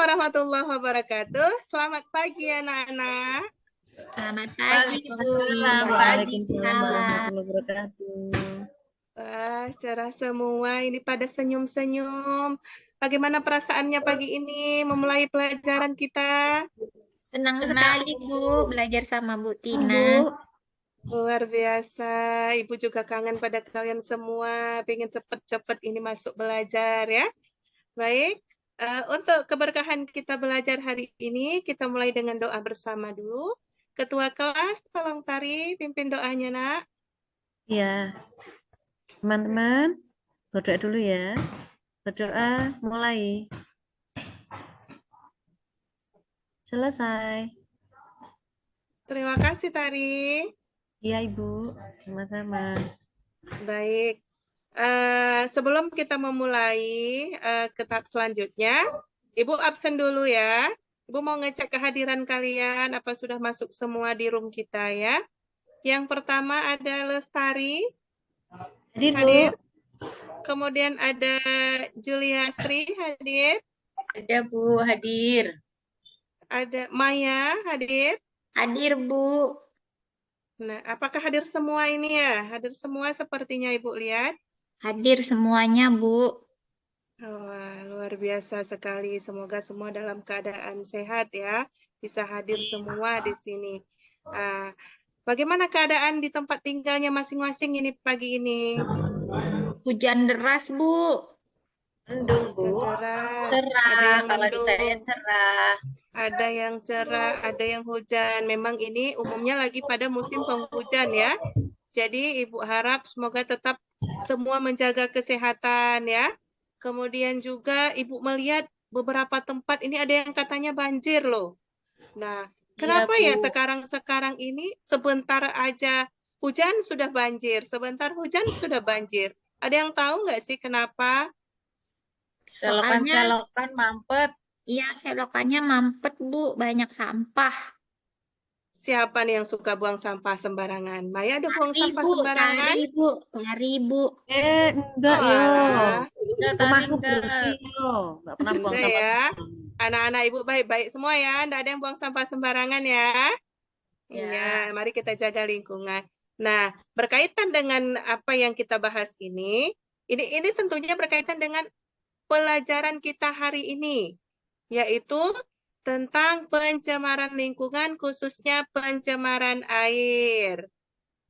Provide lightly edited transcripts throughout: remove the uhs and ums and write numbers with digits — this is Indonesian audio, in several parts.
warahmatullahi wabarakatuh. Selamat pagi anak-anak. Selamat pagi, Bu. Waalaikumsalam pagi. Waalaikumsalam warahmatullahi wabarakatuh. Wah, cerah semua. Ini pada senyum-senyum. Bagaimana perasaannya pagi ini memulai pelajaran kita? Senang sekali, Bu, belajar sama Bu Tina. Luar biasa. Ibu juga kangen pada kalian semua. Pengen cepet-cepet ini masuk belajar ya. Baik. Untuk keberkahan kita belajar hari ini, kita mulai dengan doa bersama dulu. Ketua kelas, tolong Tari, pimpin doanya, Nak. Ya, teman-teman, berdoa dulu ya. Berdoa, mulai. Selesai. Terima kasih, Tari. Iya, Ibu. Sama-sama. Baik. Sebelum kita memulai ke tahap selanjutnya, Ibu absen dulu ya. Ibu mau ngecek kehadiran kalian, apa sudah masuk semua di room kita ya. Yang pertama ada Lestari. Hadir, Bu. Hadir. Kemudian ada Juliastri hadir. Ada Bu, hadir. Ada Maya hadir. Hadir, Bu. Nah, apakah hadir semua ini ya? Hadir semua sepertinya Ibu lihat. Hadir semuanya, Bu. Wah, luar biasa sekali. Semoga semua dalam keadaan sehat ya. Bisa hadir semua di sini. Bagaimana keadaan di tempat tinggalnya masing-masing ini pagi ini? Hujan deras, Bu. Mendung, Hujan Bu. deras. Cerah, Ada yang kalau di saya mendung. cerah. Ada yang cerah, ada yang hujan. Memang ini umumnya lagi pada musim penghujan ya. Jadi Ibu harap semoga tetap semua menjaga kesehatan ya. Kemudian juga Ibu melihat beberapa tempat ini ada yang katanya banjir loh. Nah, kenapa ya Bu. sekarang ini sebentar aja hujan sudah banjir, sebentar hujan sudah banjir. Ada yang tahu nggak sih kenapa? Selokan-selokan mampet. Iya, selokannya mampet, Bu. Banyak sampah. Siapa nih yang suka buang sampah sembarangan? Maya ada buang sampah Bu. sembarangan? Tari, Bu. Tari, Bu. Enggak, Oh, yo. alah. Enggak, Tari, Rumahku enggak. bersih, yo. Enggak pernah buang Enggak sampah ya. sembarangan. Anak-anak Ibu baik-baik semua ya. Enggak ada yang buang sampah sembarangan ya. Ya. Iya, mari kita jaga lingkungan. Nah, berkaitan dengan apa yang kita bahas ini tentunya berkaitan dengan pelajaran kita hari ini, yaitu tentang pencemaran lingkungan, khususnya pencemaran air.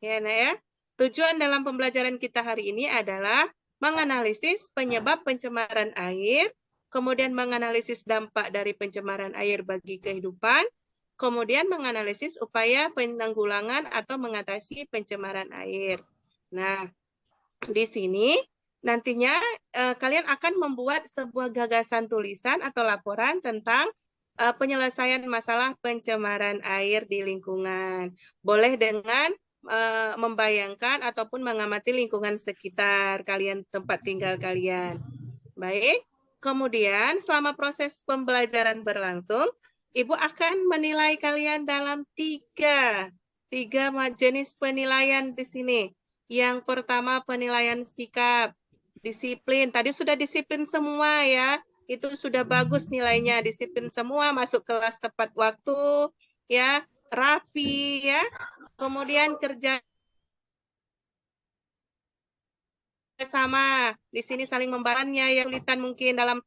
Ya, nah ya. Tujuan dalam pembelajaran kita hari ini adalah menganalisis penyebab pencemaran air, kemudian menganalisis dampak dari pencemaran air bagi kehidupan, kemudian menganalisis upaya penanggulangan atau mengatasi pencemaran air. Nah, di sini nantinya kalian akan membuat sebuah gagasan tulisan atau laporan tentang penyelesaian masalah pencemaran air di lingkungan. Boleh dengan membayangkan ataupun mengamati lingkungan sekitar kalian, tempat tinggal kalian. Baik, kemudian selama proses pembelajaran berlangsung, Ibu akan menilai kalian dalam tiga jenis penilaian di sini. Yang pertama penilaian sikap, disiplin. Tadi sudah disiplin semua ya. Itu sudah bagus nilainya, disiplin semua, masuk kelas tepat waktu, ya, rapi ya. Kemudian kerja sama. Di sini saling membantunya yang kesulitan mungkin dalam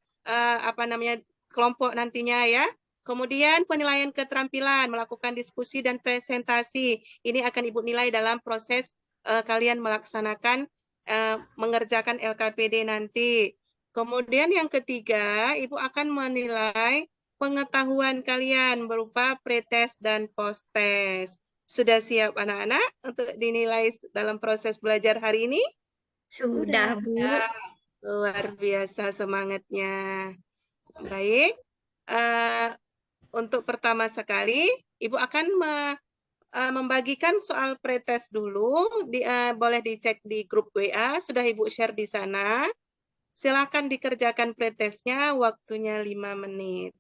kelompok nantinya ya. Kemudian penilaian keterampilan, melakukan diskusi dan presentasi. Ini akan Ibu nilai dalam proses kalian melaksanakan mengerjakan LKPD nanti. Kemudian yang ketiga, Ibu akan menilai pengetahuan kalian berupa pretest dan posttest. Sudah siap anak-anak untuk dinilai dalam proses belajar hari ini? Sudah, Bu. Luar biasa semangatnya. Baik, untuk pertama sekali, Ibu akan membagikan soal pretest dulu. Boleh dicek di grup WA, sudah Ibu share di sana. Silakan dikerjakan pretestnya, waktunya 5 menit.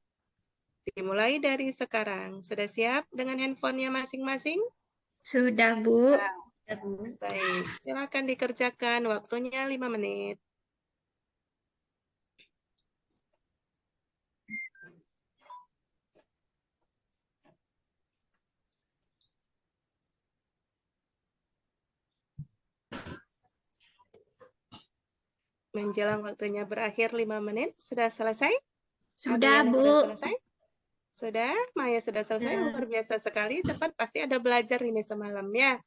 Dimulai dari sekarang. Sudah siap dengan handphonenya masing-masing? Sudah, Bu. Baik, silakan dikerjakan, waktunya 5 menit. Menjelang waktunya berakhir 5 menit. Sudah selesai? Sudah, Adriana Bu. sudah selesai? Sudah? Maya sudah selesai? Sudah. Luar biasa sekali. Cepat, pasti ada belajar ini semalam ya.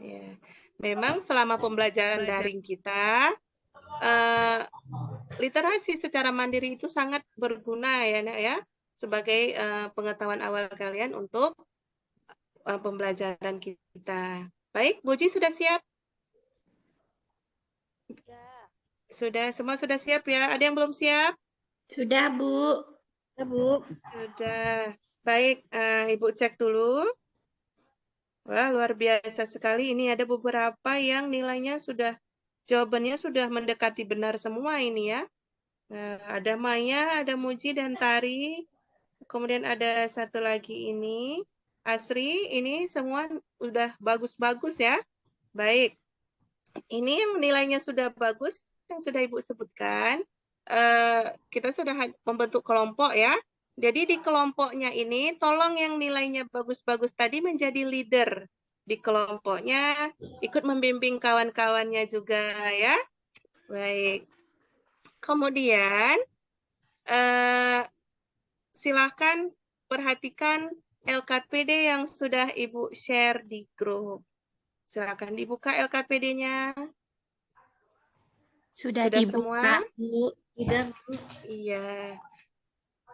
Ya. Memang selama pembelajaran daring kita, literasi secara mandiri itu sangat berguna ya, Nak, ya, sebagai pengetahuan awal kalian untuk pembelajaran kita. Baik, Buji sudah siap? Sudah, semua sudah siap ya? Ada yang belum siap? Sudah, Bu. Ya, Bu. Sudah. Baik, Ibu cek dulu. Wah, luar biasa sekali. Ini ada beberapa yang nilainya jawabannya sudah mendekati benar semua ini ya. Nah, ada Maya, ada Muji, dan Tari. Kemudian ada satu lagi ini, Asri. Ini semua udah bagus-bagus ya. Baik. Ini yang nilainya sudah bagus, yang sudah Ibu sebutkan. Kita sudah membentuk kelompok ya. Jadi di kelompoknya ini, tolong yang nilainya bagus-bagus tadi menjadi leader di kelompoknya, ikut membimbing kawan-kawannya juga ya. Baik. Kemudian, silakan perhatikan LKPD yang sudah Ibu share di grup. Silakan dibuka LKPD-nya. Sudah Sudah dibuka, semua? Bu. Sudah, Bu. Iya.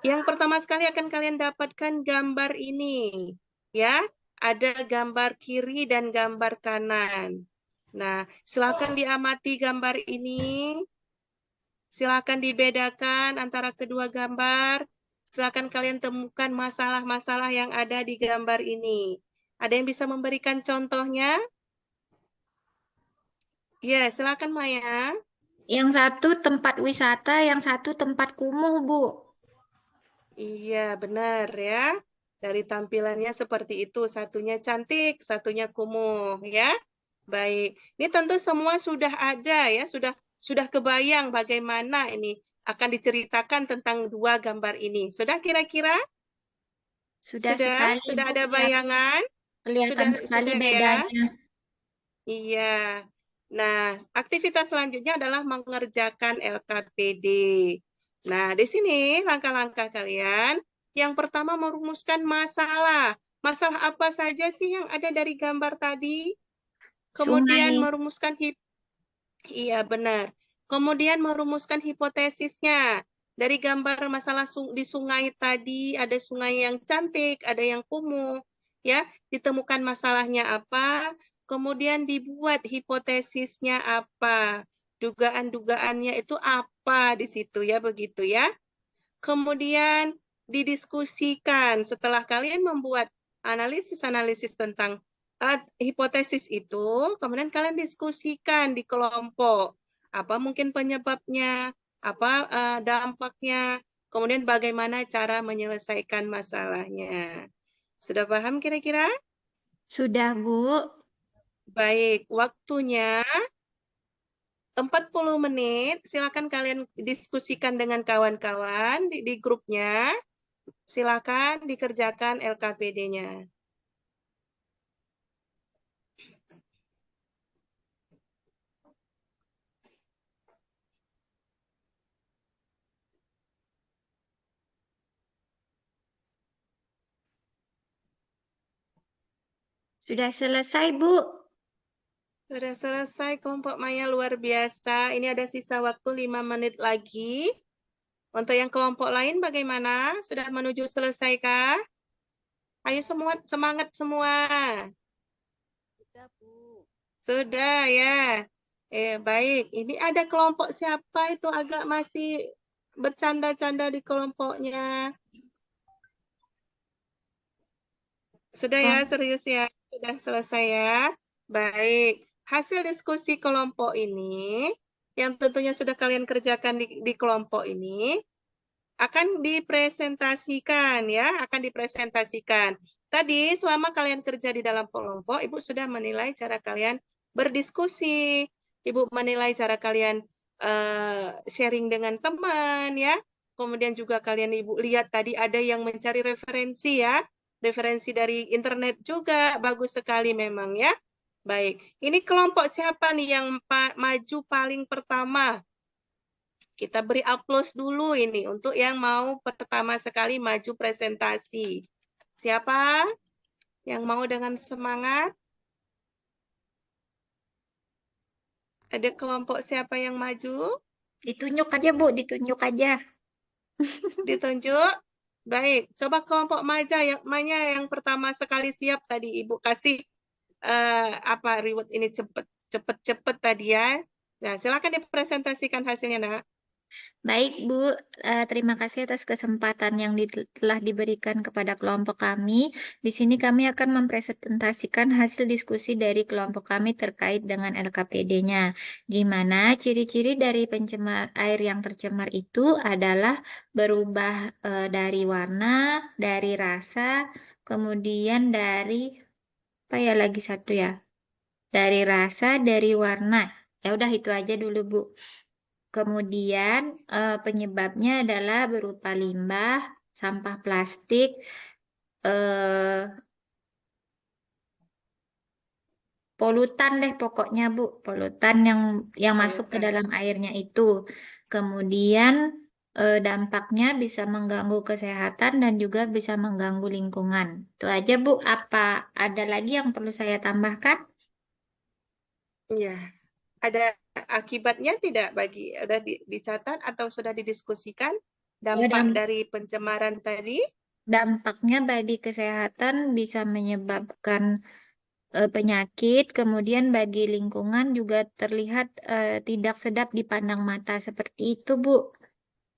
Yang pertama sekali akan kalian dapatkan gambar ini. Ya, ada gambar kiri dan gambar kanan. Nah, silakan diamati gambar ini. Silakan dibedakan antara kedua gambar. Silakan kalian temukan masalah-masalah yang ada di gambar ini. Ada yang bisa memberikan contohnya? Ya, silakan Maya. Yang satu tempat wisata, yang satu tempat kumuh, Bu. Iya, benar ya. Dari tampilannya seperti itu. Satunya cantik, satunya kumuh ya. Baik. Ini tentu semua sudah ada ya, sudah kebayang bagaimana ini akan diceritakan tentang dua gambar ini. Sudah kira-kira? Sudah sekali, Sudah Bu. ada Ya. bayangan? Kelihatan sekali Sudah ya? bedanya. Iya. Nah, aktivitas selanjutnya adalah mengerjakan LKPD. Nah, di sini langkah-langkah kalian. Yang pertama merumuskan masalah. Masalah apa saja sih yang ada dari gambar tadi? Kemudian Sungai. merumuskan iya, benar. Kemudian merumuskan hipotesisnya. Dari gambar masalah di sungai tadi, ada sungai yang cantik, ada yang kumuh. Ya, ditemukan masalahnya apa, kemudian dibuat hipotesisnya apa, dugaan-dugaannya itu apa di situ ya, begitu ya. Kemudian didiskusikan setelah kalian membuat analisis-analisis tentang hipotesis itu, kemudian kalian diskusikan di kelompok. Apa mungkin penyebabnya, apa dampaknya, kemudian bagaimana cara menyelesaikan masalahnya. Sudah paham kira-kira? Sudah, Bu. Baik, waktunya 40 menit. Silakan kalian diskusikan dengan kawan-kawan di grupnya. Silakan dikerjakan LKPD-nya. Sudah selesai, Bu. Sudah selesai kelompok Maya, luar biasa. Ini ada sisa waktu 5 menit lagi. Untuk yang kelompok lain bagaimana? Sudah menuju selesai kah? Ayo semua, semangat semua. Sudah, Bu. Sudah ya. Baik. Ini ada kelompok siapa itu agak masih bercanda-canda di kelompoknya. Sudah ya, serius ya. Sudah selesai ya. Baik. Hasil diskusi kelompok ini, yang tentunya sudah kalian kerjakan di kelompok ini, akan dipresentasikan ya, akan dipresentasikan. Tadi selama kalian kerja di dalam kelompok, Ibu sudah menilai cara kalian berdiskusi, Ibu menilai cara kalian sharing dengan teman ya. Kemudian juga kalian Ibu lihat tadi ada yang mencari referensi ya, referensi dari internet juga, bagus sekali memang ya. Baik, ini kelompok siapa nih yang maju paling pertama kita beri aplaus dulu ini untuk yang mau pertama sekali maju presentasi. Siapa yang mau dengan semangat? Ada kelompok siapa yang maju? Ditunjuk aja, Bu. Ditunjuk aja. Ditunjuk. Baik, coba kelompok Maya yang pertama sekali siap tadi Ibu kasih reward ini cepet tadi ya. Nah, silakan dipresentasikan hasilnya, Nak. Baik, Bu. Terima kasih atas kesempatan yang telah diberikan kepada kelompok kami. Di sini kami akan mempresentasikan hasil diskusi dari kelompok kami terkait dengan LKPD-nya. Gimana ciri-ciri dari pencemar air yang tercemar itu adalah berubah dari warna, dari rasa, kemudian dari apa ya lagi satu ya? Dari rasa, dari warna. Ya udah itu aja dulu, Bu. Kemudian penyebabnya adalah berupa limbah, sampah plastik, polutan deh pokoknya Bu, polutan yang masuk ke Polutan. dalam airnya itu. Kemudian dampaknya bisa mengganggu kesehatan dan juga bisa mengganggu lingkungan. Itu aja Bu. Apa ada lagi yang perlu saya tambahkan? Iya. Ada akibatnya tidak sudah dicatat atau sudah didiskusikan dampak dari pencemaran tadi? Dampaknya bagi kesehatan bisa menyebabkan penyakit, kemudian bagi lingkungan juga terlihat tidak sedap dipandang mata seperti itu, Bu.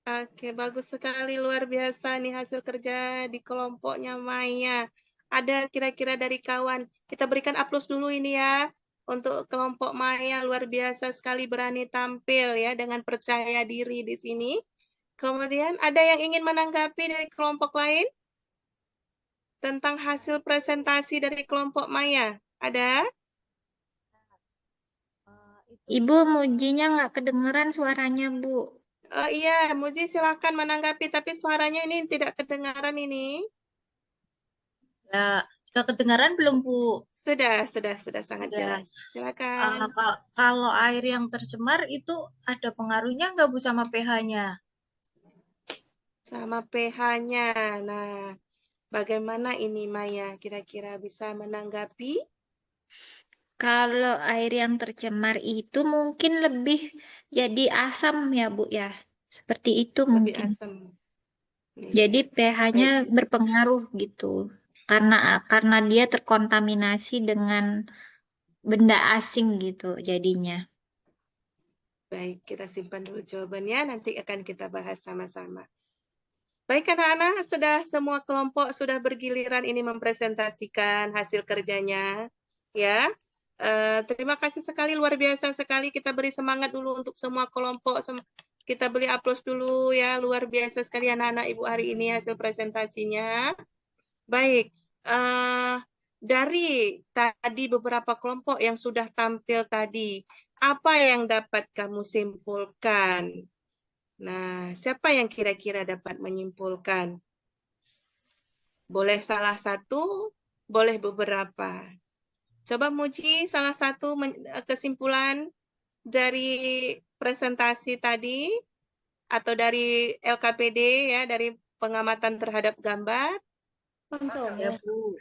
Oke, bagus sekali, luar biasa nih hasil kerja di kelompoknya Maya. Ada kira-kira dari kawan, kita berikan aplaus dulu ini ya. Untuk kelompok Maya, luar biasa sekali berani tampil ya dengan percaya diri di sini. Kemudian ada yang ingin menanggapi dari kelompok lain? Tentang hasil presentasi dari kelompok Maya. Ada? Ibu mujinya nggak kedengeran suaranya, Bu. Oh iya, Muji silakan menanggapi, tapi suaranya ini tidak kedengaran ini. Ya, sudah kedengaran belum, Bu? Sudah sangat Sudah. jelas. Silakan. Kalau air yang tercemar itu ada pengaruhnya nggak, Bu, sama pH-nya? Sama pH-nya. Nah, bagaimana ini Maya? Kira-kira bisa menanggapi? Kalau air yang tercemar itu mungkin lebih jadi asam ya, Bu ya. Seperti itu Lebih mungkin. asam. Jadi Iya. pH-nya Baik. berpengaruh gitu. Karena dia terkontaminasi dengan benda asing gitu jadinya. Baik, kita simpan dulu jawabannya, nanti akan kita bahas sama-sama. Baik anak-anak, semua kelompok sudah bergiliran ini mempresentasikan hasil kerjanya. Ya, terima kasih sekali, luar biasa sekali. Kita beri semangat dulu untuk semua kelompok. Kita beri aplaus dulu ya, luar biasa sekali anak-anak Ibu hari ini hasil presentasinya. Baik, dari tadi beberapa kelompok yang sudah tampil tadi, apa yang dapat kamu simpulkan? Nah, siapa yang kira-kira dapat menyimpulkan? Boleh salah satu, boleh beberapa. Coba Muji salah satu kesimpulan dari presentasi tadi atau dari LKPD ya, dari pengamatan terhadap gambar. Ya, Bu.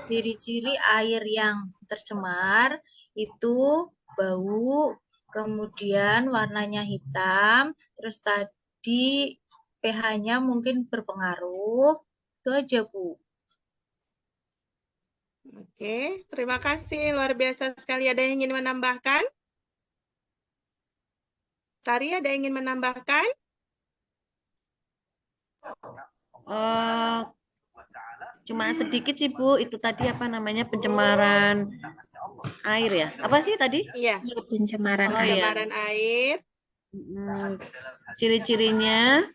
Ciri-ciri air yang tercemar itu bau, kemudian warnanya hitam, terus tadi pH-nya mungkin berpengaruh. Itu aja, Bu. Oke, terima kasih. Luar biasa sekali. Ada yang ingin menambahkan? Tari, ada yang ingin menambahkan? Cuma sedikit sih Bu, itu tadi apa namanya pencemaran air ya? Apa sih tadi? Iya, Pencemaran air. pencemaran air. Ciri-cirinya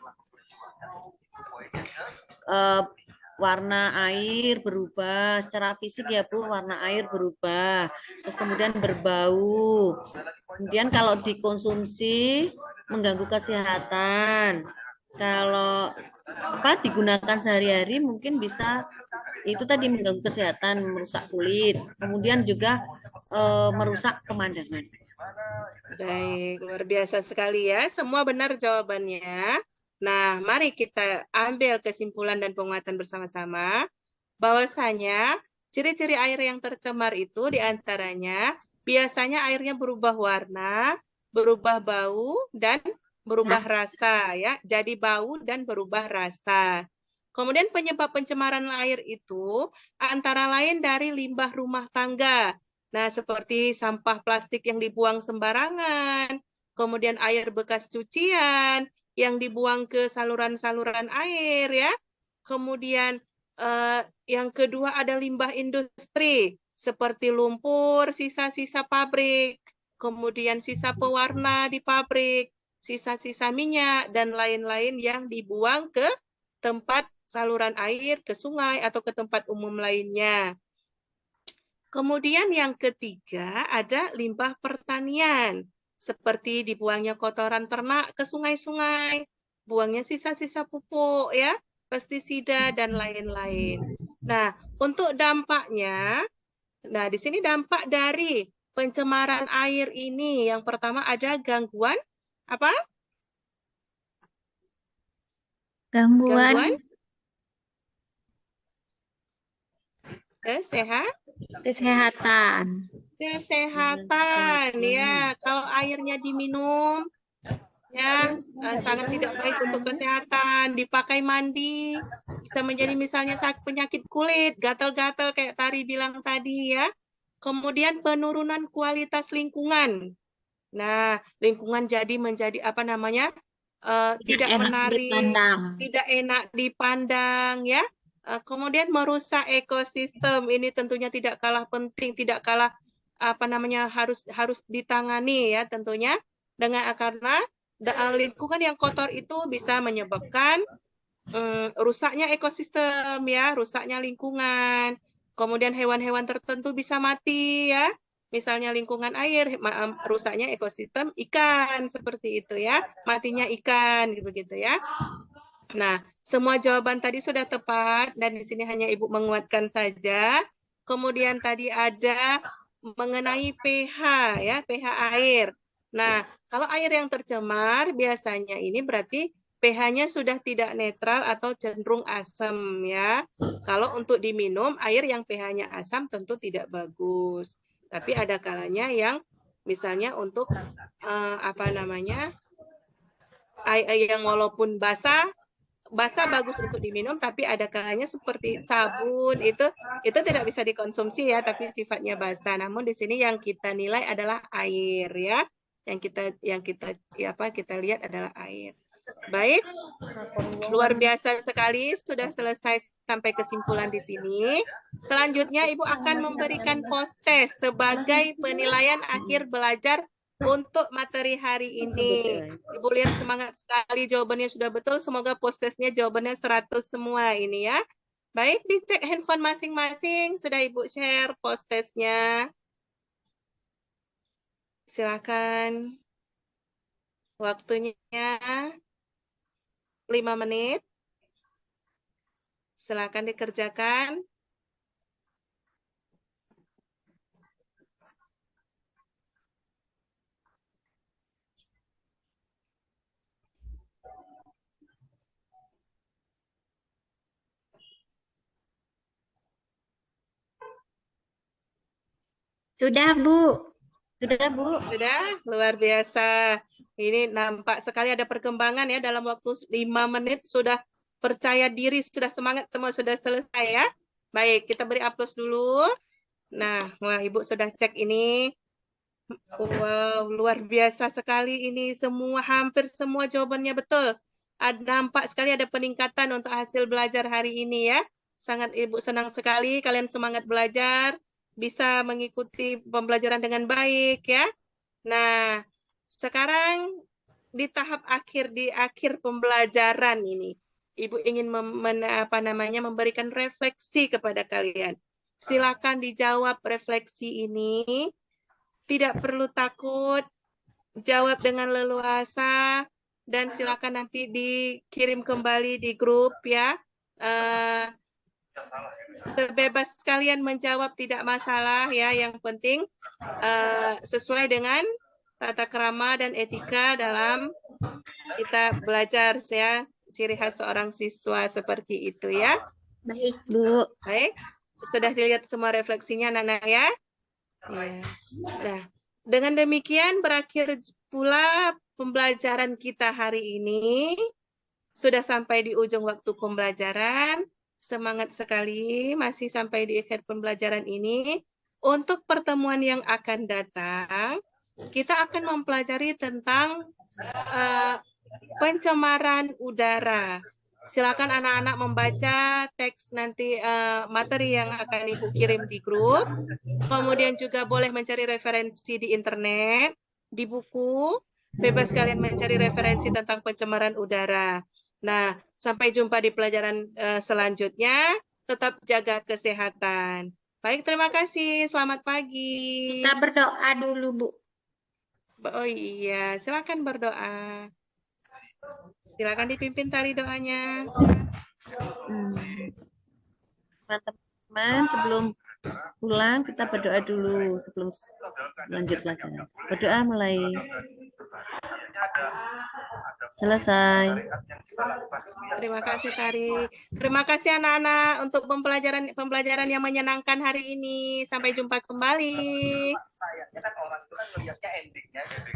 warna air berubah secara fisik ya Bu, warna air berubah, terus kemudian berbau. Kemudian kalau dikonsumsi mengganggu kesehatan. Kalau digunakan sehari-hari mungkin bisa itu tadi mengganggu kesehatan, merusak kulit, kemudian juga merusak pemandangan. Baik, luar biasa sekali ya. Semua benar jawabannya. Nah, mari kita ambil kesimpulan dan penguatan bersama-sama bahwasanya ciri-ciri air yang tercemar itu diantaranya biasanya airnya berubah warna, berubah bau, dan berubah rasa ya. Jadi bau dan berubah rasa. Kemudian penyebab pencemaran air itu antara lain dari limbah rumah tangga. Nah, seperti sampah plastik yang dibuang sembarangan, kemudian air bekas cucian yang dibuang ke saluran-saluran air ya. Kemudian yang kedua ada limbah industri seperti lumpur, sisa-sisa pabrik, kemudian sisa pewarna di pabrik, sisa-sisa minyak dan lain-lain yang dibuang ke tempat saluran air, ke sungai atau ke tempat umum lainnya. Kemudian yang ketiga ada limbah pertanian, seperti dibuangnya kotoran ternak ke sungai-sungai, buangnya sisa-sisa pupuk ya, pestisida dan lain-lain. Nah, untuk dampaknya, nah di sini dampak dari pencemaran air ini yang pertama ada gangguan apa? Gangguan Kesehatan. Kesehatan ya. Kalau airnya diminum ya sangat tidak baik untuk kesehatan. Dipakai mandi bisa menjadi misalnya penyakit kulit, gatal-gatal kayak Tari bilang tadi ya. Kemudian penurunan kualitas lingkungan. Nah, lingkungan menjadi apa namanya? Tidak enak menarik, dipandang. tidak enak dipandang ya. Kemudian merusak ekosistem. Ini tentunya tidak kalah penting, tidak kalah apa namanya harus ditangani ya tentunya karena lingkungan yang kotor itu bisa menyebabkan rusaknya ekosistem ya, rusaknya lingkungan. Kemudian hewan-hewan tertentu bisa mati ya. Misalnya lingkungan air, rusaknya ekosistem ikan seperti itu ya. Matinya ikan begitu ya. Nah, semua jawaban tadi sudah tepat dan di sini hanya Ibu menguatkan saja. Kemudian tadi ada mengenai pH ya, pH air. Nah, kalau air yang tercemar biasanya ini berarti pH-nya sudah tidak netral atau cenderung asam ya. Kalau untuk diminum air yang pH-nya asam tentu tidak bagus. Tapi ada kalanya yang misalnya untuk apa namanya? Air yang walaupun basah bagus untuk diminum, tapi ada kalanya seperti sabun itu tidak bisa dikonsumsi ya, tapi sifatnya basah. Namun di sini yang kita nilai adalah air ya, yang kita lihat adalah air. Baik, luar biasa sekali sudah selesai sampai kesimpulan di sini. Selanjutnya Ibu akan memberikan post-test sebagai penilaian akhir belajar untuk materi hari ini. Ibu lihat semangat sekali jawabannya sudah betul. Semoga post-testnya jawabannya 100 semua ini ya. Baik, dicek handphone masing-masing. Sudah Ibu share post-testnya. Silakan. Waktunya 5 menit. Silakan dikerjakan. Sudah, Bu. Sudah, Bu. Sudah, luar biasa. Ini nampak sekali ada perkembangan ya dalam waktu 5 menit sudah percaya diri, sudah semangat, semua sudah selesai ya. Baik, kita beri aplaus dulu. Nah, wah Ibu sudah cek ini. Wow, luar biasa sekali ini. Hampir semua jawabannya betul. Nampak sekali ada peningkatan untuk hasil belajar hari ini ya. Sangat Ibu senang sekali kalian semangat belajar, bisa mengikuti pembelajaran dengan baik ya. Nah, sekarang di tahap akhir, di akhir pembelajaran ini, Ibu ingin memberikan refleksi kepada kalian. Silakan dijawab refleksi ini. Tidak perlu takut, jawab dengan leluasa, dan silakan nanti dikirim kembali di grup ya. Bebas kalian menjawab, tidak masalah ya. Yang penting sesuai dengan tata krama dan etika dalam kita belajar ya, ciri khas seorang siswa seperti itu ya. Baik, Bu. Baik, sudah dilihat semua refleksinya anak-anak ya. Ya. Nah, dengan demikian berakhir pula pembelajaran kita hari ini. Sudah sampai di ujung waktu pembelajaran. Semangat sekali masih sampai di akhir pembelajaran ini. Untuk pertemuan yang akan datang, kita akan mempelajari tentang pencemaran udara. Silakan anak-anak membaca teks nanti materi yang akan Ibu kirim di grup. Kemudian juga boleh mencari referensi di internet, di buku. Bebas kalian mencari referensi tentang pencemaran udara. Nah, sampai jumpa di pelajaran selanjutnya. Tetap jaga kesehatan. Baik, terima kasih. Selamat pagi. Kita berdoa dulu, Bu. Oh iya, silakan berdoa. Silakan dipimpin tari doanya. Teman-teman, sebelum pulang kita berdoa dulu sebelum lanjut pelajaran. Berdoa mulai. Selesai. Terima kasih Tari. Terima kasih anak-anak untuk pembelajaran yang menyenangkan hari ini. Sampai jumpa kembali. Sayangnya kan orang itu kan melihatnya endingnya gitu.